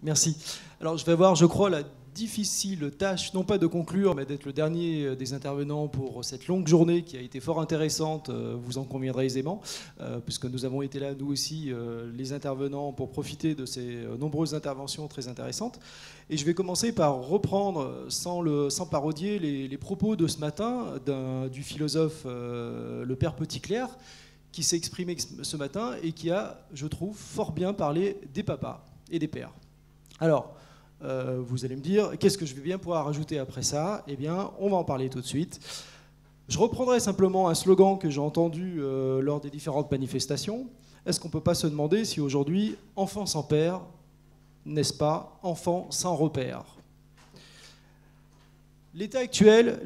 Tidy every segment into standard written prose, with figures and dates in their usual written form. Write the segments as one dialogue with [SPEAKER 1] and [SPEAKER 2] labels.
[SPEAKER 1] Merci. Alors, je vais avoir, je crois, la difficile tâche, non pas de conclure, mais d'être le dernier des intervenants pour cette longue journée qui a été fort intéressante, vous en conviendrez aisément, puisque nous avons été là, nous aussi, les intervenants, pour profiter de ces nombreuses interventions très intéressantes. Et je vais commencer par reprendre, sans parodier, les propos de ce matin du philosophe le père Petitclerc, qui s'est exprimé ce matin et qui a, je trouve, fort bien parlé des papas et des pères. Alors, vous allez me dire, qu'est-ce que je vais bien pouvoir rajouter après ça? Eh bien, on va en parler tout de suite. Je reprendrai simplement un slogan que j'ai entendu lors des différentes manifestations. Est-ce qu'on ne peut pas se demander si aujourd'hui, enfant sans père, n'est-ce pas, enfant sans repère? L'état actuel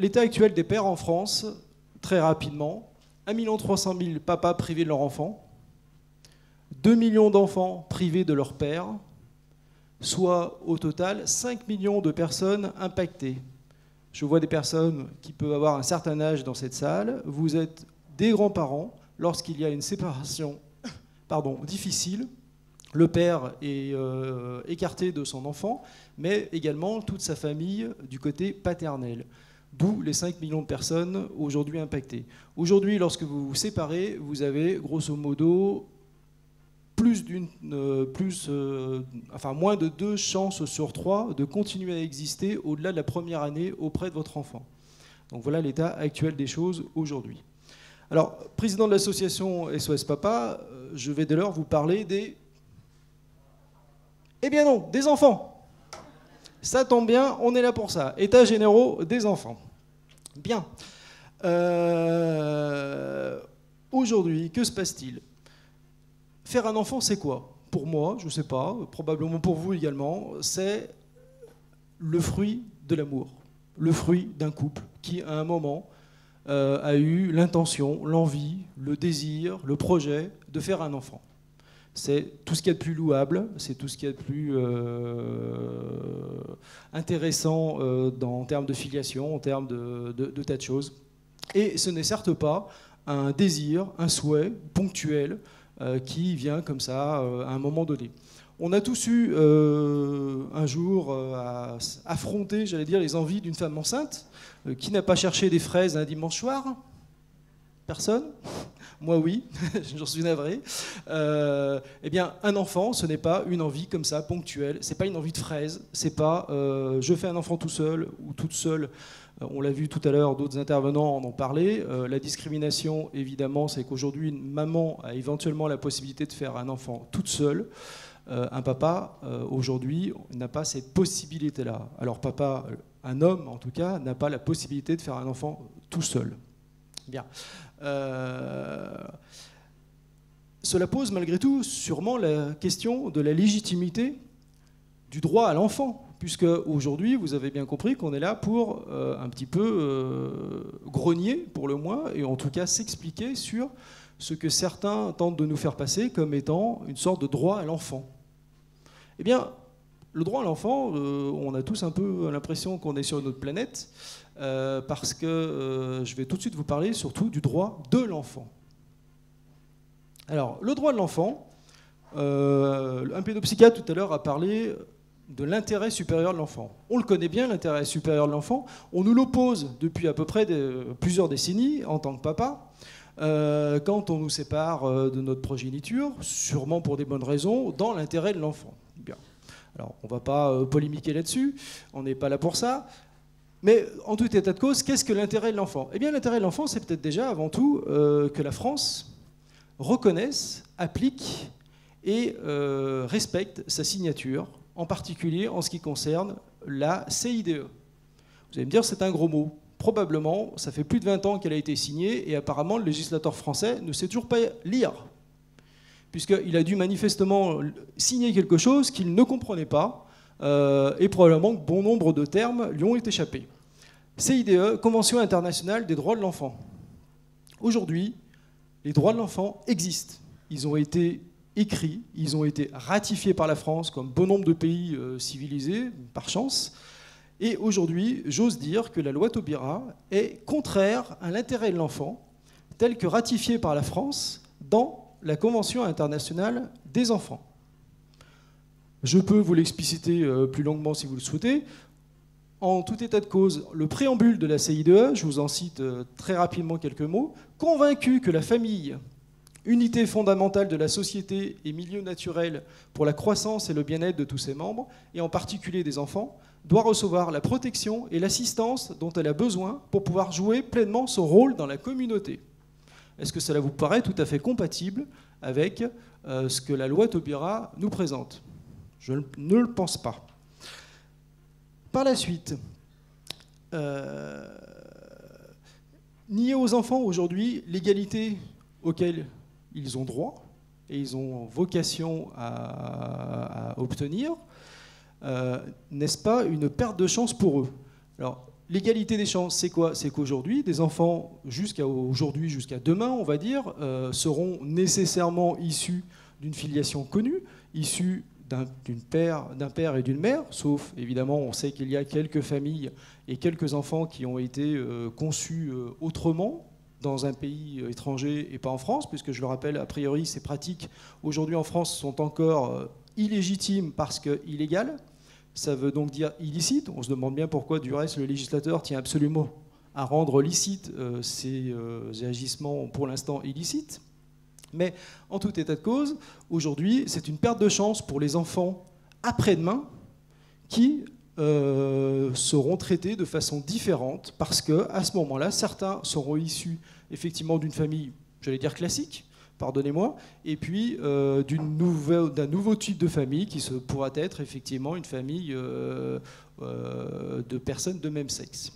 [SPEAKER 1] des pères en France, très rapidement, 1 300 000 papas privés de leur enfant, 2 millions d'enfants privés de leur père, soit au total 5 millions de personnes impactées. Je vois des personnes qui peuvent avoir un certain âge dans cette salle. Vous êtes des grands-parents lorsqu'il y a une séparation difficile. Le père est écarté de son enfant, mais également toute sa famille du côté paternel. D'où les 5 millions de personnes aujourd'hui impactées. Aujourd'hui, lorsque vous vous séparez, vous avez grosso modo moins de 2 chances sur 3 de continuer à exister au-delà de la première année auprès de votre enfant. Donc voilà l'état actuel des choses aujourd'hui. Alors, président de l'association SOS Papa, je vais dès lors vous parler des... Eh bien non, des enfants. Ça tombe bien, on est là pour ça. États généraux des enfants. Bien. Aujourd'hui, que se passe-t-il ? Faire un enfant, c'est quoi? Pour moi, je ne sais pas, probablement pour vous également, c'est le fruit de l'amour, le fruit d'un couple qui, à un moment, a eu l'intention, l'envie, le désir, le projet de faire un enfant. C'est tout ce qu'il y a de plus louable, c'est tout ce qu'il y a de plus intéressant en termes de filiation, en termes de tas de choses. Et ce n'est certes pas un désir, un souhait ponctuel, qui vient comme ça à un moment donné. On a tous eu un jour à affronter, j'allais dire, les envies d'une femme enceinte. Qui n'a pas cherché des fraises un dimanche soir? Personne? Moi oui, j'en suis navré. Eh bien, un enfant, ce n'est pas une envie comme ça, ponctuelle. C'est pas une envie de fraise. C'est pas je fais un enfant tout seul ou toute seule. On l'a vu tout à l'heure, d'autres intervenants en ont parlé. La discrimination, évidemment, c'est qu'aujourd'hui, une maman a éventuellement la possibilité de faire un enfant toute seule. Un papa, aujourd'hui, n'a pas cette possibilité-là. Alors papa, un homme en tout cas, n'a pas la possibilité de faire un enfant tout seul. Bien. Cela pose malgré tout sûrement la question de la légitimité du droit à l'enfant. Puisque aujourd'hui, vous avez bien compris qu'on est là pour un petit peu grogner, pour le moins, et en tout cas s'expliquer sur ce que certains tentent de nous faire passer comme étant une sorte de droit à l'enfant. Eh bien, le droit à l'enfant, on a tous un peu l'impression qu'on est sur une autre planète, parce que je vais tout de suite vous parler surtout du droit de l'enfant. Alors, le droit de l'enfant, un pédopsychiatre tout à l'heure a parlé de l'intérêt supérieur de l'enfant. On le connaît bien, l'intérêt supérieur de l'enfant. On nous l'oppose depuis à peu près plusieurs décennies en tant que papa. Quand on nous sépare de notre progéniture, sûrement pour des bonnes raisons, dans l'intérêt de l'enfant. Bien. Alors, on ne va pas polémiquer là-dessus, on n'est pas là pour ça. Mais en tout état de cause, qu'est-ce que l'intérêt de l'enfant? Eh bien, l'intérêt de l'enfant, c'est peut-être déjà, avant tout, que la France reconnaisse, applique et respecte sa signature, en particulier en ce qui concerne la CIDE. Vous allez me dire, c'est un gros mot. Probablement, ça fait plus de 20 ans qu'elle a été signée et apparemment le législateur français ne sait toujours pas lire, puisqu'il a dû manifestement signer quelque chose qu'il ne comprenait pas et probablement que bon nombre de termes lui ont échappé. CIDE, Convention internationale des droits de l'enfant. Aujourd'hui, les droits de l'enfant existent. Ils ont été écrits, ils ont été ratifiés par la France comme bon nombre de pays civilisés, par chance. Et aujourd'hui, j'ose dire que la loi Taubira est contraire à l'intérêt de l'enfant, tel que ratifié par la France dans la Convention internationale des enfants. Je peux vous l'expliciter plus longuement si vous le souhaitez. En tout état de cause, le préambule de la CIDE, je vous en cite très rapidement quelques mots, convaincu que la famille, unité fondamentale de la société et milieu naturel pour la croissance et le bien-être de tous ses membres, et en particulier des enfants, doit recevoir la protection et l'assistance dont elle a besoin pour pouvoir jouer pleinement son rôle dans la communauté. Est-ce que cela vous paraît tout à fait compatible avec ce que la loi Taubira nous présente? Je ne le pense pas. Par la suite, nier aux enfants aujourd'hui l'égalité auquel ils ont droit et ils ont vocation à obtenir, n'est-ce pas une perte de chance pour eux? Alors, l'égalité des chances, c'est quoi? C'est qu'aujourd'hui, des enfants, jusqu'à aujourd'hui, jusqu'à demain, on va dire, seront nécessairement issus d'une filiation connue, issus d'un père et d'une mère, sauf évidemment on sait qu'il y a quelques familles et quelques enfants qui ont été conçus autrement dans un pays étranger et pas en France, puisque je le rappelle, a priori ces pratiques aujourd'hui en France sont encore illégitimes parce qu'illégales. Ça veut donc dire illicite. On se demande bien pourquoi du reste le législateur tient absolument à rendre licite ces agissements pour l'instant illicites. Mais en tout état de cause, aujourd'hui, c'est une perte de chance pour les enfants après-demain qui seront traités de façon différente parce qu'à ce moment-là, certains seront issus effectivement d'une famille, j'allais dire classique, pardonnez-moi, et puis d'un nouveau type de famille qui pourra être effectivement une famille de personnes de même sexe.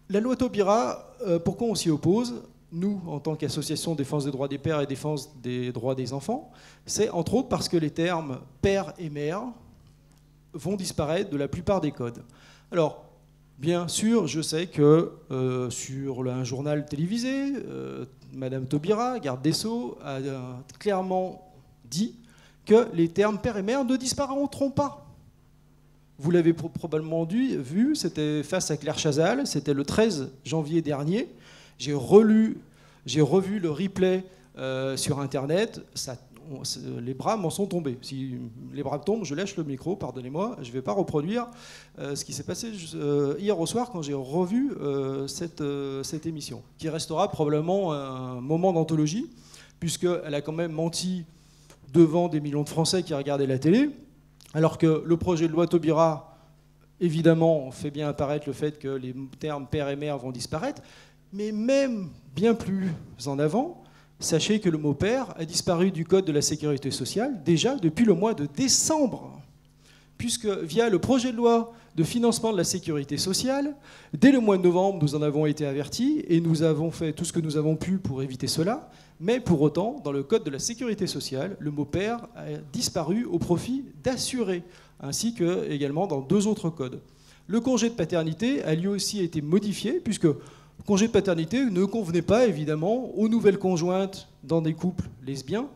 [SPEAKER 1] La loi Taubira, pourquoi on s'y oppose ? Nous, en tant qu'association défense des droits des pères et défense des droits des enfants, c'est entre autres parce que les termes père et mère vont disparaître de la plupart des codes. Alors, bien sûr, je sais que sur un journal télévisé, Madame Taubira, garde des Sceaux, a clairement dit que les termes père et mère ne disparaîtront pas. Vous l'avez probablement vu, c'était face à Claire Chazal, c'était le 13 janvier dernier. J'ai revu le replay sur Internet, les bras m'en sont tombés. Si les bras tombent, je lâche le micro, pardonnez-moi, je ne vais pas reproduire ce qui s'est passé hier au soir quand j'ai revu cette émission, qui restera probablement un moment d'anthologie, puisqu'elle a quand même menti devant des millions de Français qui regardaient la télé, alors que le projet de loi Taubira, évidemment, fait bien apparaître le fait que les termes père et mère vont disparaître. Mais même bien plus en avant, sachez que le mot père a disparu du Code de la sécurité sociale déjà depuis le mois de décembre, puisque via le projet de loi de financement de la sécurité sociale, dès le mois de novembre, nous en avons été avertis et nous avons fait tout ce que nous avons pu pour éviter cela. Mais pour autant, dans le Code de la sécurité sociale, le mot père a disparu au profit d'assuré, ainsi que également dans 2 autres codes. Le congé de paternité a lui aussi été modifié, puisque le congé de paternité ne convenait pas, évidemment, aux nouvelles conjointes dans des couples lesbiens,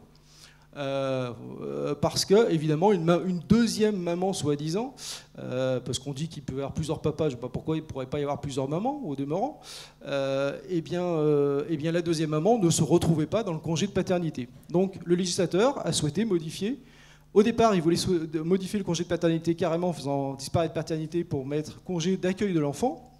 [SPEAKER 1] parce que, évidemment, une deuxième maman, soi-disant, parce qu'on dit qu'il peut y avoir plusieurs papas, je ne sais pas pourquoi il ne pourrait pas y avoir plusieurs mamans, au demeurant, eh bien, la deuxième maman ne se retrouvait pas dans le congé de paternité. Donc, le législateur a souhaité modifier. Au départ, il voulait modifier le congé de paternité carrément en faisant disparaître paternité pour mettre congé d'accueil de l'enfant.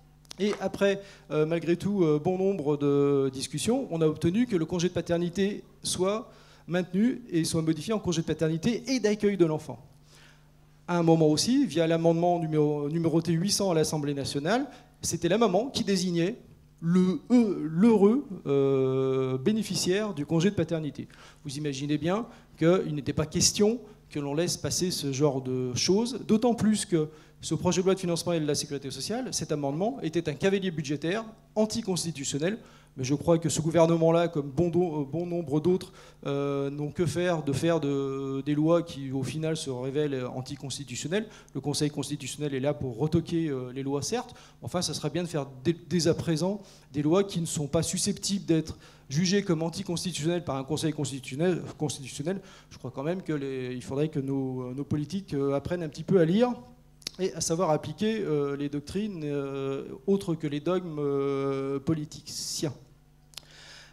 [SPEAKER 1] Et après, malgré tout, bon nombre de discussions, on a obtenu que le congé de paternité soit maintenu et soit modifié en congé de paternité et d'accueil de l'enfant. À un moment aussi, via l'amendement numéroté 800 à l'Assemblée nationale, c'était la maman qui désignait l'heureux bénéficiaire du congé de paternité. Vous imaginez bien qu'il n'était pas question que l'on laisse passer ce genre de choses, d'autant plus que ce projet de loi de financement de la sécurité sociale, cet amendement, était un cavalier budgétaire anticonstitutionnel. Mais je crois que ce gouvernement-là, comme bon nombre d'autres, n'ont que faire des lois qui, au final, se révèlent anticonstitutionnelles. Le Conseil constitutionnel est là pour retoquer les lois, certes. Enfin, ça serait bien de faire dès à présent des lois qui ne sont pas susceptibles d'être jugées comme anticonstitutionnelles par un Conseil constitutionnel. Je crois quand même qu'il faudrait que nos politiques apprennent un petit peu à lire et à savoir appliquer les doctrines autres que les dogmes politiciens.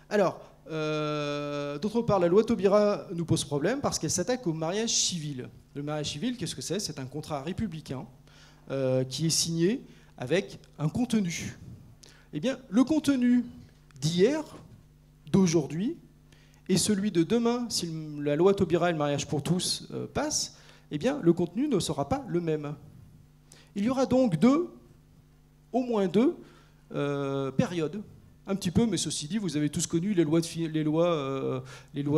[SPEAKER 1] Alors, D'autre part, la loi Taubira nous pose problème parce qu'elle s'attaque au mariage civil. Le mariage civil, qu'est-ce que c'est? C'est un contrat républicain qui est signé avec un contenu. Eh bien, le contenu d'hier, d'aujourd'hui, et celui de demain, si la loi Taubira et le mariage pour tous passe, eh bien, le contenu ne sera pas le même. Il y aura donc au moins deux périodes. Un petit peu, mais ceci dit, vous avez tous connu les lois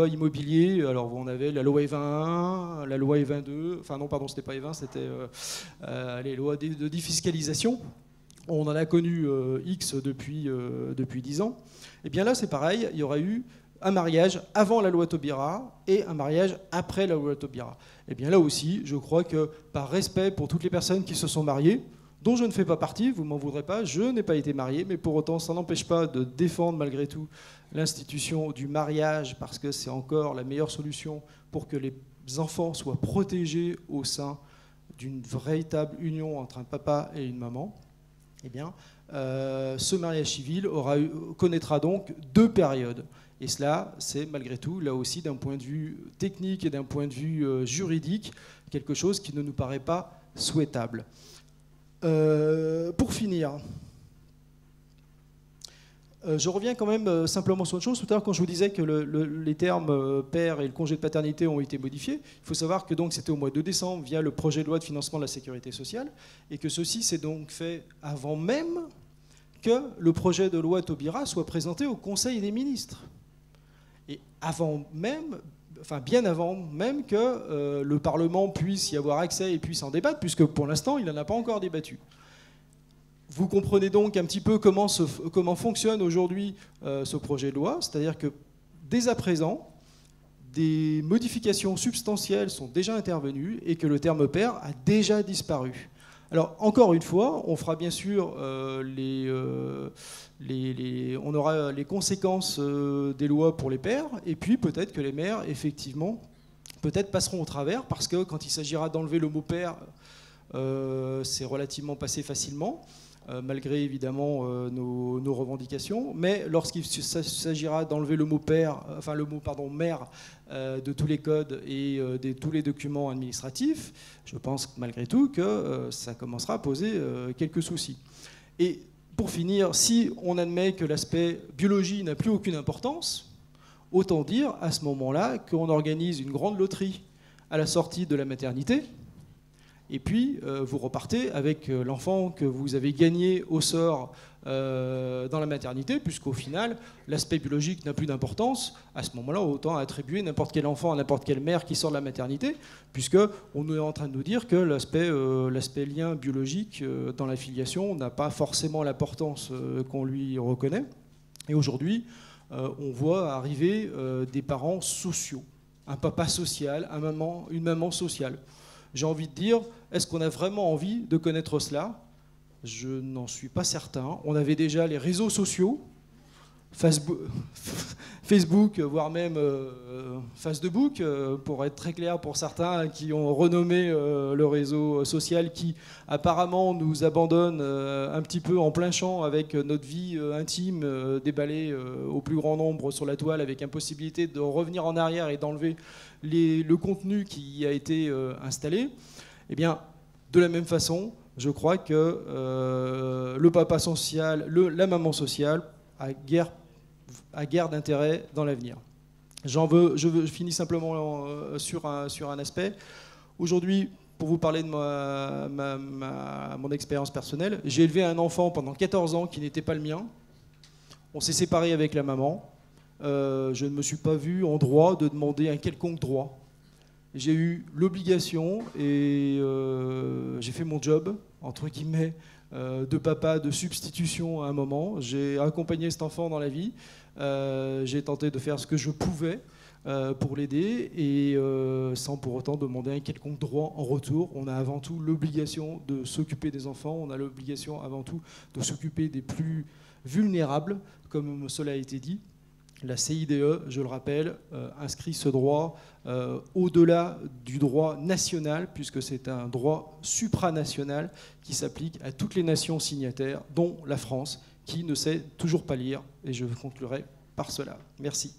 [SPEAKER 1] immobiliers. Alors, on avait la loi E21, la loi E22. Enfin, non, pardon, c'était pas E20, c'était les lois de défiscalisation. On en a connu X depuis 10 ans. Et bien là, c'est pareil. Il y aura eu un mariage avant la loi Taubira et un mariage après la loi Taubira. Et bien là aussi, je crois que par respect pour toutes les personnes qui se sont mariées, dont je ne fais pas partie, vous ne m'en voudrez pas, je n'ai pas été marié, mais pour autant, ça n'empêche pas de défendre malgré tout l'institution du mariage, parce que c'est encore la meilleure solution pour que les enfants soient protégés au sein d'une véritable union entre un papa et une maman. Eh bien, ce mariage civil connaîtra donc deux périodes. Et cela, c'est malgré tout, là aussi, d'un point de vue technique et d'un point de vue juridique, quelque chose qui ne nous paraît pas souhaitable. Pour finir, je reviens quand même simplement sur une chose. Tout à l'heure, quand je vous disais que les termes père et le congé de paternité ont été modifiés, il faut savoir que donc c'était au mois de décembre via le projet de loi de financement de la sécurité sociale, et que ceci s'est donc fait avant même que le projet de loi Taubira soit présenté au Conseil des ministres. Et avant même, enfin bien avant même que le Parlement puisse y avoir accès et puisse en débattre, puisque pour l'instant, il n'en a pas encore débattu. Vous comprenez donc un petit peu comment fonctionne aujourd'hui ce projet de loi, c'est-à-dire que dès à présent, des modifications substantielles sont déjà intervenues et que le terme père a déjà disparu. Alors, encore une fois, on fera bien sûr on aura les conséquences des lois pour les pères, et puis peut-être que les mères, effectivement, peut-être passeront au travers, parce que quand il s'agira d'enlever le mot père, c'est relativement passé facilement, malgré évidemment nos revendications. Mais lorsqu'il s'agira d'enlever le mot père, enfin le mot pardon mère de tous les codes et de tous les documents administratifs, je pense malgré tout que ça commencera à poser quelques soucis. Et pour finir, si on admet que l'aspect biologie n'a plus aucune importance, autant dire à ce moment-là qu'on organise une grande loterie à la sortie de la maternité, et puis vous repartez avec l'enfant que vous avez gagné au sort dans la maternité, puisqu'au final, l'aspect biologique n'a plus d'importance. À ce moment-là, autant attribuer n'importe quel enfant à n'importe quelle mère qui sort de la maternité, puisqu'on est en train de nous dire que l'aspect lien biologique dans la filiation n'a pas forcément l'importance qu'on lui reconnaît. Et aujourd'hui, on voit arriver des parents sociaux, un papa social, une maman sociale. J'ai envie de dire, est-ce qu'on a vraiment envie de connaître cela? Je n'en suis pas certain. On avait déjà les réseaux sociaux, Facebook, voire même Facebook, pour être très clair pour certains qui ont renommé le réseau social, qui apparemment nous abandonne un petit peu en plein champ avec notre vie intime déballée au plus grand nombre sur la toile, avec impossibilité de revenir en arrière et d'enlever le contenu qui a été installé. Eh bien, de la même façon, je crois que le papa social, la maman sociale a guère d'intérêt dans l'avenir. Je finis simplement sur un aspect. Aujourd'hui, pour vous parler de mon expérience personnelle, j'ai élevé un enfant pendant 14 ans qui n'était pas le mien. On s'est séparés avec la maman. Je ne me suis pas vu en droit de demander un quelconque droit. J'ai eu l'obligation et j'ai fait mon job, entre guillemets, de papa, de substitution à un moment. J'ai accompagné cet enfant dans la vie. J'ai tenté de faire ce que je pouvais pour l'aider et sans pour autant demander un quelconque droit en retour. On a avant tout l'obligation de s'occuper des enfants. On a l'obligation avant tout de s'occuper des plus vulnérables, comme cela a été dit. La CIDE, je le rappelle, inscrit ce droit au-delà du droit national, puisque c'est un droit supranational qui s'applique à toutes les nations signataires, dont la France, qui ne sait toujours pas lire. Et je conclurai par cela. Merci.